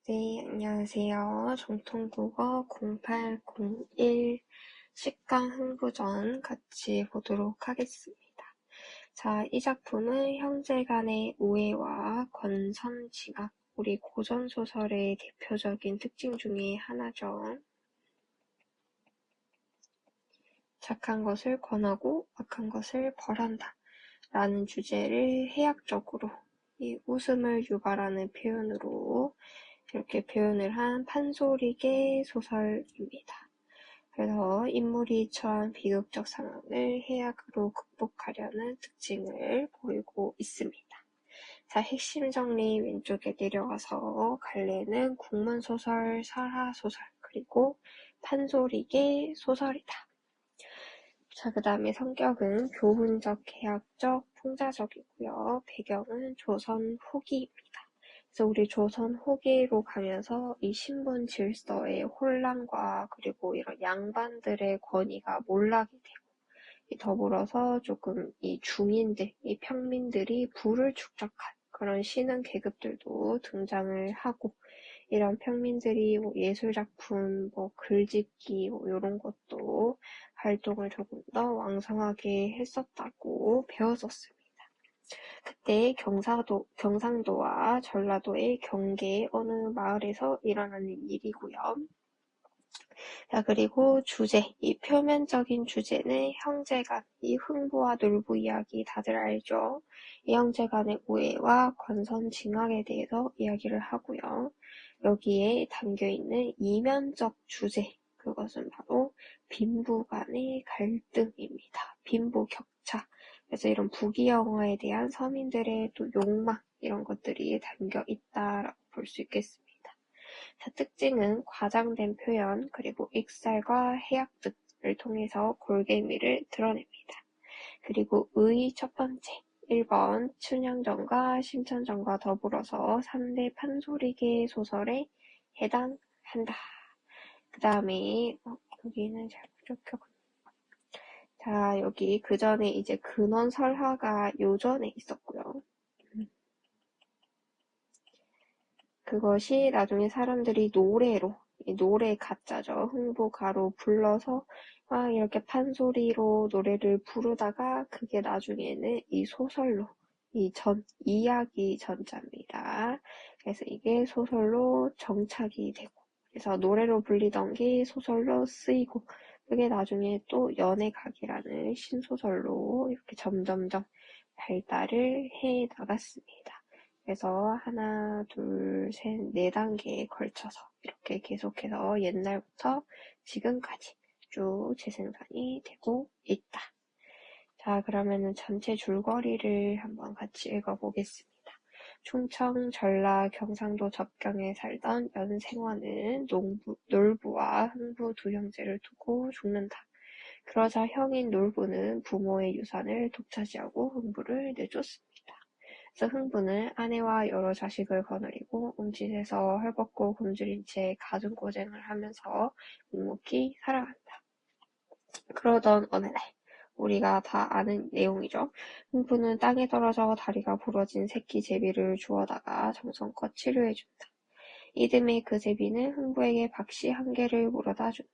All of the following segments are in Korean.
네, 안녕하세요. 정통국어 0801 식강 흥부전 같이 보도록 하겠습니다. 자, 이 작품은 형제 간의 우애와 권선징악, 우리 고전소설의 대표적인 특징 중에 하나죠. 착한 것을 권하고 악한 것을 벌한다 라는 주제를 해학적으로 이 웃음을 유발하는 표현으로 이렇게 표현을 한 판소리계 소설입니다. 그래서 인물이 처한 비극적 상황을 해학으로 극복하려는 특징을 보이고 있습니다. 자, 핵심 정리 왼쪽에 내려가서 갈래는 국문소설, 설화소설, 그리고 판소리계 소설이다. 자, 그 다음에 성격은 교훈적, 개혁적, 풍자적이고요. 배경은 조선 후기입니다. 그래서 우리 조선 후기로 가면서 이 신분 질서의 혼란과 그리고 이런 양반들의 권위가 몰락이 되고 더불어서 조금 이 중인들, 이 평민들이 부를 축적한 그런 신흥 계급들도 등장을 하고 이런 평민들이 뭐 예술작품, 뭐 글짓기 뭐 이런 것도 활동을 조금 더 왕성하게 했었다고 배웠었습니다. 그때 경상도와 전라도의 경계 어느 마을에서 일어나는 일이고요. 자, 그리고 주제, 이 표면적인 주제는 형제간, 이 흥부와 놀부 이야기 다들 알죠? 이 형제간의 우애와 권선징악에 대해서 이야기를 하고요. 여기에 담겨있는 이면적 주제, 그것은 바로 빈부 간의 갈등입니다. 빈부 격차. 그래서 이런 부귀영화에 대한 서민들의 또 욕망, 이런 것들이 담겨 있다라고 볼 수 있겠습니다. 자, 특징은 과장된 표현, 그리고 익살과 해학 등을 통해서 골개미를 드러냅니다. 그리고 의 첫 번째, 1번 춘향전과 심천전과 더불어서 3대 판소리계 소설에 해당한다. 그 다음에 여기는 잘 부족하군요. 자, 여기 그 전에 이제 근원설화가 요전에 있었고요. 그것이 나중에 사람들이 노래로, 노래 가짜죠. 흥부가로 불러서 막 이렇게 판소리로 노래를 부르다가 그게 나중에는 이 소설로, 이야기 전자입니다. 그래서 이게 소설로 정착이 되고, 그래서 노래로 불리던 게 소설로 쓰이고, 그게 나중에 또 연애각이라는 신소설로 이렇게 점점점 발달을 해 나갔습니다. 그래서 하나, 둘, 셋, 네 단계에 걸쳐서 이렇게 계속해서 옛날부터 지금까지 쭉 재생산이 되고 있다. 자, 그러면은 전체 줄거리를 한번 같이 읽어보겠습니다. 충청, 전라, 경상도 접경에 살던 연생원은 놀부와 흥부 두 형제를 두고 죽는다. 그러자 형인 놀부는 부모의 유산을 독차지하고 흥부를 내줬습니다. 그래서 흥부는 아내와 여러 자식을 거느리고 움찔해서 헐벗고 굶주린 채 가중고생을 하면서 묵묵히 살아간다. 그러던 어느 날, 우리가 다 아는 내용이죠. 흥부는 땅에 떨어져 다리가 부러진 새끼 제비를 주워다가 정성껏 치료해준다. 이듬해 그 제비는 흥부에게 박씨 한 개를 물어다 준다.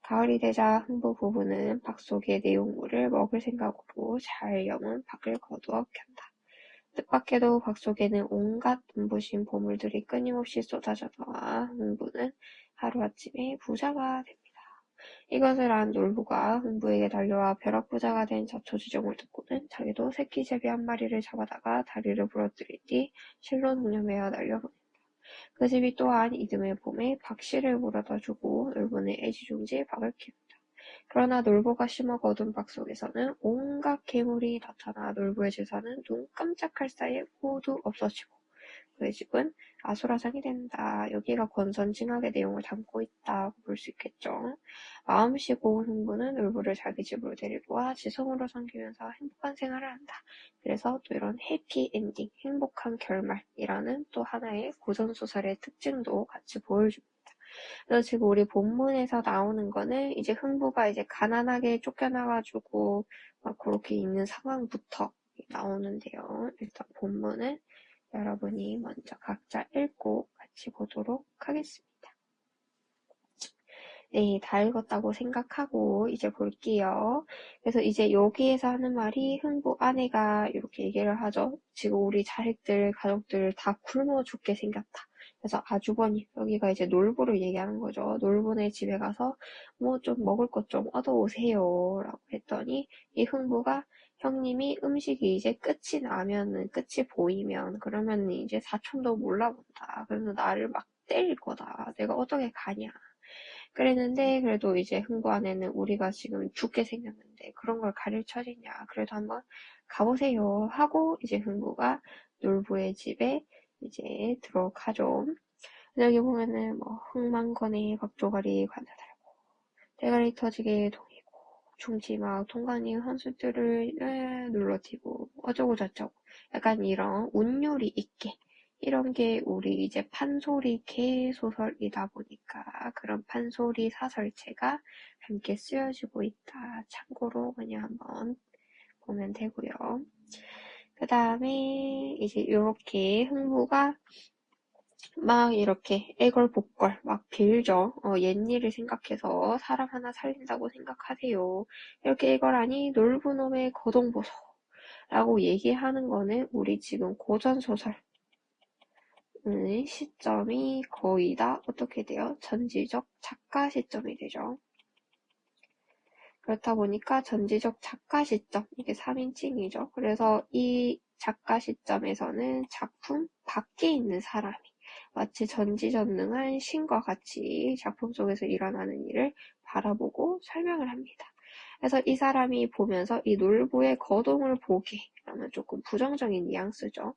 가을이 되자 흥부 부부는 박 속의 내용물을 먹을 생각으로 잘 여문 박을 거두어 켠다. 뜻밖에도 박 속에는 온갖 눈부신 보물들이 끊임없이 쏟아져 나와 흥부는 하루아침에 부자가 됩니다. 이것을 안 놀부가 흥부에게 달려와 벼락부자가 된 자초지종을 듣고는 자기도 새끼 제비 한 마리를 잡아다가 다리를 부러뜨린 뒤 실로 농념하여 날려보낸다. 그 제비 또한 이듬해 봄에 박씨를 물어다주고 놀부는 애지중지 박을 키운다. 그러나 놀부가 심어 거둔 박 속에서는 온갖 괴물이 나타나 놀부의 재산은 눈 깜짝할 사이에 모두 없어지고 그의 집은 아수라장이 된다. 여기가 권선징악의 내용을 담고 있다고 볼 수 있겠죠. 마음씨 고운 흥부는 놀부를 자기 집으로 데리고 와 지성으로 섬기면서 행복한 생활을 한다. 그래서 또 이런 해피 엔딩, 행복한 결말이라는 또 하나의 고전소설의 특징도 같이 보여줍니다. 그래서 지금 우리 본문에서 나오는 거는 이제 흥부가 이제 가난하게 쫓겨나가지고 막 그렇게 있는 상황부터 나오는데요. 일단 본문은 여러분이 먼저 각자 읽고 같이 같이 보도록 하겠습니다. 네, 다 읽었다고 생각하고 이제 볼게요. 그래서 이제 여기에서 하는 말이 흥부 아내가 이렇게 얘기를 하죠. 지금 우리 자식들, 가족들 다 굶어 죽게 생겼다. 그래서 아주버님, 여기가 이제 놀부를 얘기하는 거죠. 놀부네 집에 가서 뭐 좀 먹을 것 좀 얻어오세요. 라고 했더니 이 흥부가 형님이 음식이 이제 끝이 나면은, 끝이 보이면, 그러면 이제 사촌도 몰라본다. 그러면 나를 막 때릴 거다. 내가 어떻게 가냐. 그랬는데 그래도 이제 흥부 안에는 우리가 지금 죽게 생겼는데 그런 걸 가릴 처지냐. 그래도 한번 가보세요 하고 이제 흥부가 놀부의 집에 이제 들어가죠. 여기 보면은 뭐 흥망건에 밥조가리 관자 달고 대가리 터지게 동이고 중치 막 동간이 헌수들을 눌러티고 어쩌고 저쩌고 약간 이런 운율이 있게 이런 게 우리 이제 판소리 개소설이다 보니까 그런 판소리 사설체가 함께 쓰여지고 있다. 참고로 그냥 한번 보면 되고요. 그 다음에 이제 이렇게 흥부가 막 이렇게 애걸복걸 막 빌죠. 옛일을 생각해서 사람 하나 살린다고 생각하세요. 이렇게 애걸하니 놀부놈의 거동보소 라고 얘기하는 거는 우리 지금 고전소설 시점이 거의 다 어떻게 돼요? 전지적 작가 시점이 되죠. 그렇다 보니까 전지적 작가 시점, 이게 3인칭이죠. 그래서 이 작가 시점에서는 작품 밖에 있는 사람이 마치 전지전능한 신과 같이 작품 속에서 일어나는 일을 바라보고 설명을 합니다. 그래서 이 사람이 보면서 이 놀부의 거동을 보게 라면 조금 부정적인 뉘앙스죠.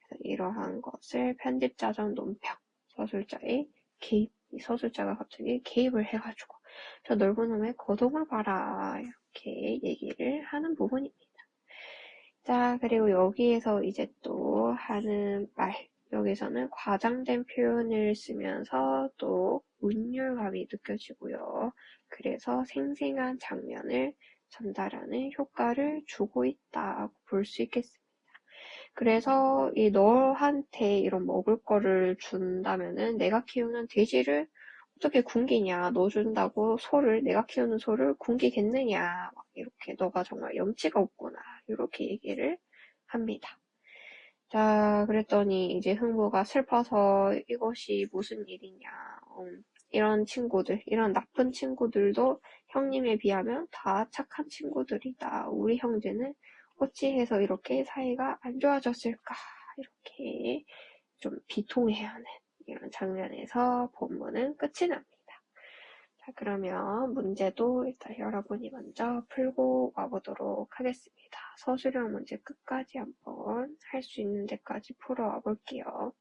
그래서 이러한 것을 편집자적 논평, 서술자의 개입, 이 서술자가 갑자기 개입을 해가지고 저 넓은 놈의 거동을 봐라 이렇게 얘기를 하는 부분입니다. 자, 그리고 여기에서 이제 또 하는 말, 여기서는 과장된 표현을 쓰면서 또 운율감이 느껴지고요. 그래서 생생한 장면을 전달하는 효과를 주고 있다고 볼 수 있겠습니다. 그래서 이 너한테 이런 먹을 거를 준다면은 내가 키우는 돼지를 어떻게 굶기냐. 너 준다고 소를, 내가 키우는 소를 굶기겠느냐. 막 이렇게 너가 정말 염치가 없구나. 이렇게 얘기를 합니다. 자, 그랬더니 이제 흥부가 슬퍼서 이것이 무슨 일이냐. 이런 친구들, 이런 나쁜 친구들도 형님에 비하면 다 착한 친구들이다. 우리 형제는 어찌해서 이렇게 사이가 안 좋아졌을까. 이렇게 좀 비통해하는 이런 장면에서 본문은 끝이 납니다. 자, 그러면 문제도 일단 여러분이 먼저 풀고 와보도록 하겠습니다. 서술형 문제 끝까지 한번 할 수 있는 데까지 풀어와 볼게요.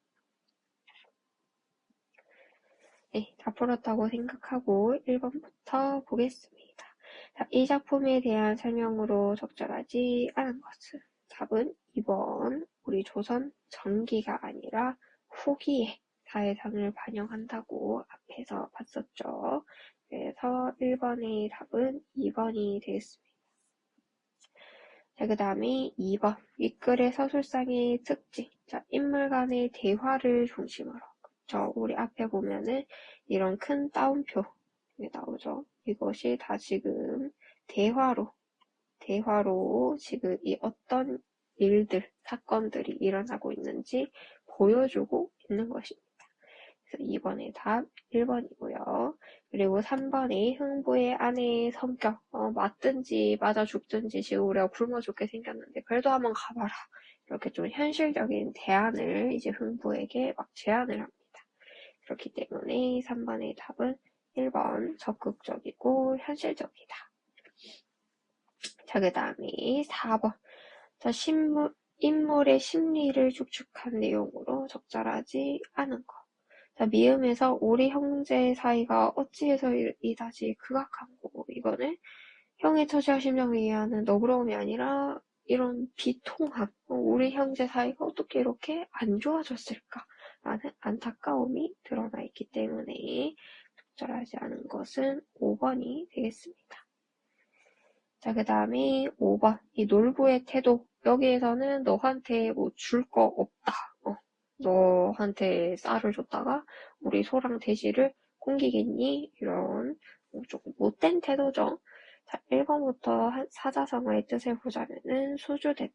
네, 다 풀었다고 생각하고 1번부터 보겠습니다. 자, 이 작품에 대한 설명으로 적절하지 않은 것은 답은 2번 우리 조선 전기가 아니라 후기의 사회상을 반영한다고 앞에서 봤었죠. 그래서 1번의 답은 2번이 되겠습니다. 자, 그 다음에 2번 윗글의 서술상의 특징. 자, 인물 간의 대화를 중심으로. 우리 앞에 보면은 이런 큰 따옴표 나오죠. 이것이 다 지금 대화로 지금 이 어떤 일들, 사건들이 일어나고 있는지 보여주고 있는 것입니다. 그래서 2번의 답 1번이고요. 그리고 3번이 흥부의 아내의 성격, 맞든지 맞아 죽든지 지금 우리가 굶어 죽게 생겼는데 그래도 한번 가봐라. 이렇게 좀 현실적인 대안을 이제 흥부에게 막 제안을 합니다. 그렇기 때문에 3번의 답은 1번 적극적이고 현실적이다. 자, 그 다음에 4번. 자, 인물의 심리를 축축한 내용으로 적절하지 않은 것. 자, 미음에서 우리 형제 사이가 어찌해서 이다지 극악한 거고, 이거는 형의 처지와 심정을 이해하는 너그러움이 아니라 이런 비통함, 우리 형제 사이가 어떻게 이렇게 안 좋아졌을까? 라는 안타까움이 드러나 있기 때문에 적절하지 않은 것은 5번이 되겠습니다. 자, 그 다음에 5번. 이 놀부의 태도. 여기에서는 너한테 뭐 줄 거 없다. 너한테 쌀을 줬다가 우리 소랑 돼지를 굶기겠니? 이런 조금 못된 태도죠. 자, 1번부터 사자성어의 뜻을 보자면은 수주대토.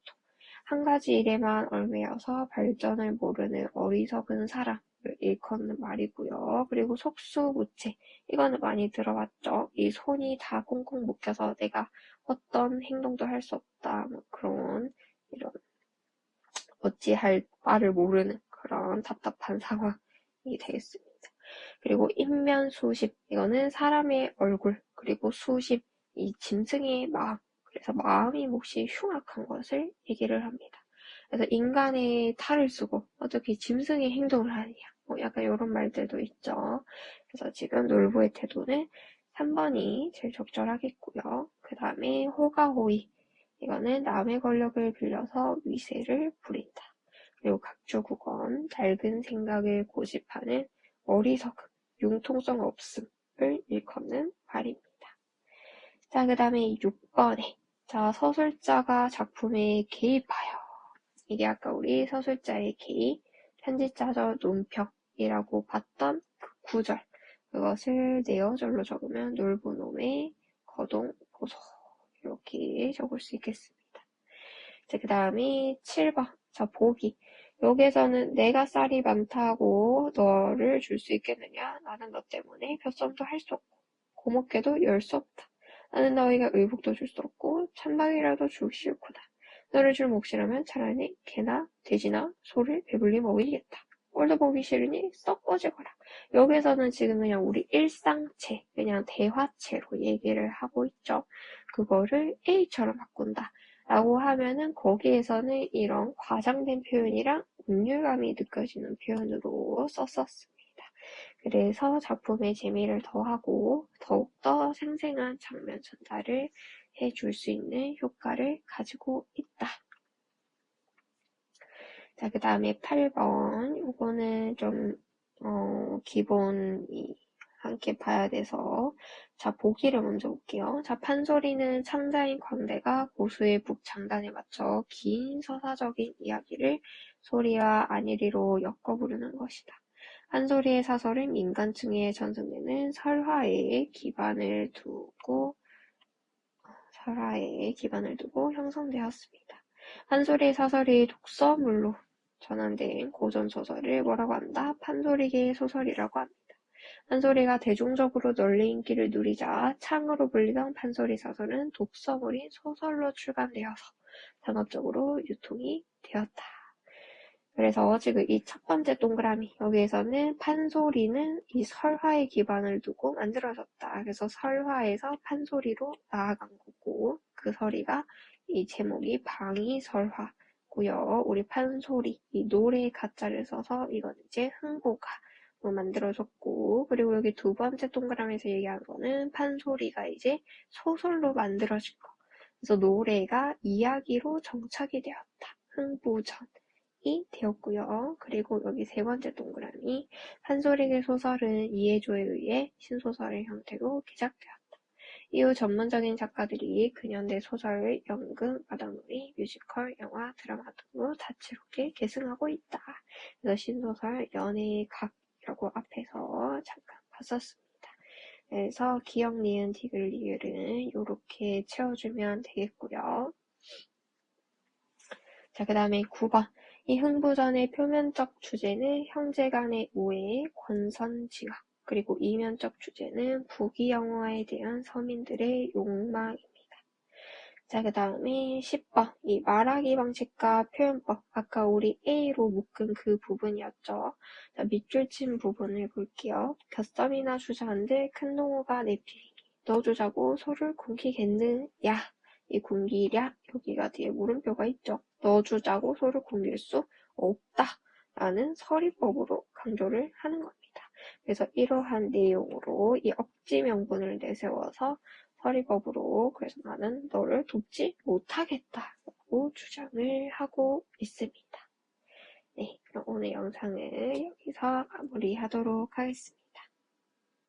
한 가지 일에만 얽매여서 발전을 모르는 어리석은 사람을 일컫는 말이고요. 그리고 속수무책. 이거는 많이 들어봤죠. 이 손이 다 꽁꽁 묶여서 내가 어떤 행동도 할 수 없다. 뭐 그런 이런 어찌할 바를 모르는 그런 답답한 상황이 되겠습니다. 그리고 인면수십, 이거는 사람의 얼굴, 그리고 수십, 이 짐승의 마음, 그래서 마음이 몹시 흉악한 것을 얘기를 합니다. 그래서 인간의 탈을 쓰고 어떻게 짐승의 행동을 하느냐, 뭐 약간 이런 말들도 있죠. 그래서 지금 놀부의 태도는 3번이 제일 적절하겠고요. 그 다음에 호가호의, 이거는 남의 권력을 빌려서 위세를 부린다. 그리고 각주국언, 낡은 생각을 고집하는 어리석음, 융통성 없음을 일컫는 말입니다. 자, 그 다음에 6번에 자, 서술자가 작품에 개입하여. 이게 아까 우리 서술자의 개입, 편지자적 논평이라고 봤던 그 구절. 그것을 네어절로 적으면 놀부놈의 거동 보소. 이렇게 적을 수 있겠습니다. 자, 그 다음에 7번. 자, 보기. 여기에서는 내가 쌀이 많다고 너를 줄 수 있겠느냐? 나는 너 때문에 벼썸도 할 수 없고 고목게도 열 수 없다. 나는 너희가 의복도 줄 수 없고 찬밥이라도 주기 싫구나. 너를 줄 몫이라면 차라리 개나 돼지나 소를 배불리 먹이겠다. 꼴도 보기 싫으니 썩 꺼지거라. 여기에서는 지금 그냥 우리 일상체, 그냥 대화체로 얘기를 하고 있죠. 그거를 A처럼 바꾼다. 라고 하면은 거기에서는 이런 과장된 표현이랑 운율감이 느껴지는 표현으로 썼었습니다. 그래서 작품의 재미를 더하고 더욱더 생생한 장면 전달을 해줄 수 있는 효과를 가지고 있다. 자, 그 다음에 8번. 요거는 좀, 기본이 함께 봐야 돼서. 자, 보기를 먼저 볼게요. 자, 판소리는 창자인 광대가 고수의 북장단에 맞춰 긴 서사적인 이야기를 소리와 안일이로 엮어 부르는 것이다. 판소리의 사설은 민간층에 전승되는 설화에 기반을 두고 형성되었습니다. 판소리의 사설이 독서물로 전환된 고전소설을 뭐라고 한다? 판소리계의 소설이라고 합니다. 판소리가 대중적으로 널리 인기를 누리자 창으로 불리던 판소리 사설은 독서물인 소설로 출간되어서 상업적으로 유통이 되었다. 그래서 지금 이 첫 번째 동그라미 여기에서는 판소리는 이 설화에 기반을 두고 만들어졌다. 그래서 설화에서 판소리로 나아간 거고 그 소리가 이 제목이 방위설화고요. 우리 판소리 이 노래의 가짜를 써서 이건 이제 흥보가로 만들어졌고 그리고 여기 두 번째 동그라미에서 얘기한 거는 판소리가 이제 소설로 만들어진 거. 그래서 노래가 이야기로 정착이 되었다. 흥부전. 이 되었고요. 그리고 여기 세 번째 동그라미 판소리계 소설은 이해조에 의해 신소설의 형태로 기작되었다. 이후 전문적인 작가들이 근현대 소설, 연극, 마당놀이, 뮤지컬, 영화, 드라마 등으로 다채롭게 계승하고 있다. 그래서 신소설, 연애의 각이라고 앞에서 잠깐 봤었습니다. 그래서 기역, 니은, 디귿, 리을은 이렇게 채워주면 되겠고요. 자, 그 다음에 9번. 이 흥부전의 표면적 주제는 형제 간의 우애, 권선징악, 그리고 이면적 주제는 부귀영화에 대한 서민들의 욕망입니다. 자, 그 다음에 10번. 이 말하기 방식과 표현법. 아까 우리 A로 묶은 그 부분이었죠. 자, 밑줄 친 부분을 볼게요. 곁섬이나 주저한들 큰 농어가 내피리니 넣어주자고 소를 굶기겠느냐. 이 굶기랴 여기가 뒤에 물음표가 있죠. 넣어주자고 소를 굶길 수 없다 라는 서리법으로 강조를 하는 겁니다. 그래서 이러한 내용으로 이 억지 명분을 내세워서 서리법으로 그래서 나는 너를 돕지 못하겠다라고 주장을 하고 있습니다. 네, 그럼 오늘 영상을 여기서 마무리하도록 하겠습니다.